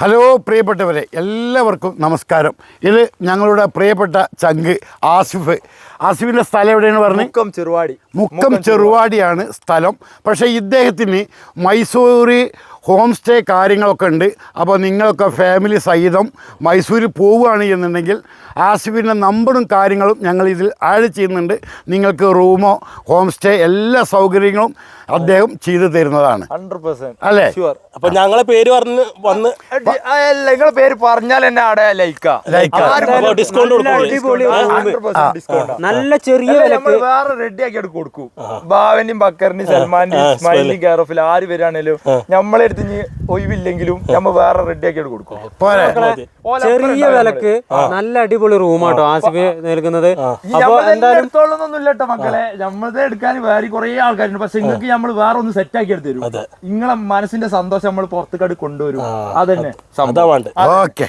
Hello പ്രിയപ്പെട്ടവരെ, എല്ലാവർക്കും നമസ്കാരം. ഇത് ഞങ്ങളുടെ പ്രിയപ്പെട്ട ചങ്ക് ആസിഫിൻ്റെ സ്ഥലം എവിടെയാണ് പറഞ്ഞത്? മുക്കം ചെറുവാടിയാണ് സ്ഥലം. പക്ഷേ ഇദ്ദേഹത്തിന് മൈസൂർ ഹോം സ്റ്റേ കാര്യങ്ങളൊക്കെ ഉണ്ട്. അപ്പോൾ നിങ്ങളൊക്കെ ഫാമിലി സഹിതം മൈസൂരിൽ പോവുകയാണ് എന്നുണ്ടെങ്കിൽ ആസിഫിൻ്റെ നമ്പറും കാര്യങ്ങളും ഞങ്ങൾ ഇതിൽ ആഡ് ചെയ്യുന്നുണ്ട്. നിങ്ങൾക്ക് റൂമോ ഹോം സ്റ്റേ എല്ലാ സൗകര്യങ്ങളും അദ്ദേഹം ചെയ്തു തരുന്നതാണ്. 100% അല്ലേ? അപ്പൊ ഞങ്ങളെ പേര് പറഞ്ഞ് വന്ന് നിങ്ങളെ പേര് പറഞ്ഞാൽ എന്നെ അവിടെ ഡിസ്കൗണ്ട് നല്ല ചെറിയ വേറെ റെഡി ആക്കി കൊടുക്കും. ബാവന്റെയും ബക്കറിന്റെയും സൽമാന്റെയും ഇസ്മായിലിന്റെയും കെയർ ആര് വരാണേലും നമ്മളെ അടുത്ത് ഒഴിവില്ലെങ്കിലും നമ്മ വേറെ റെഡി ആക്കി കൊടുക്കും. ചെറിയ വിലക്ക് നല്ല അടിപൊളി റൂമാട്ടോ ആസിഫ് നൽകുന്നത്. എടുത്തോളൊന്നുമില്ലട്ടോ മക്കളെ, നമ്മളത് എടുക്കാൻ വേറെ കുറെ ആൾക്കാരുണ്ട്. പക്ഷെ നിങ്ങൾക്ക് നമ്മൾ വേറെ ഒന്ന് സെറ്റ് ആക്കി എടുത്ത് തരും. നിങ്ങളെ മനസ്സിന്റെ സന്തോഷം നമ്മൾ പുറത്തേക്ക് കൊണ്ടുവരും. അതന്നെ സംഭവം. ഓക്കെ.